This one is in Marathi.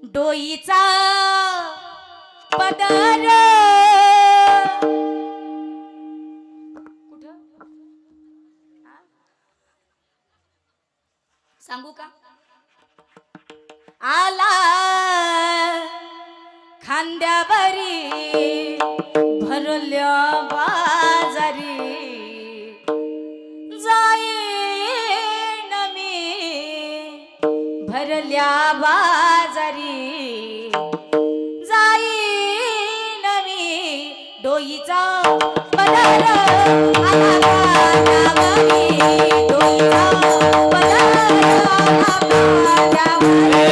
डोईचा पदर कुठं सांगू का आला खांद्यावरी भरल्या बाजारी जाईन मी भरल्या बाजारी जाईन मी डोईचा पदर आला खांद्यावरी डोईचा पदर आला खांद्यावरी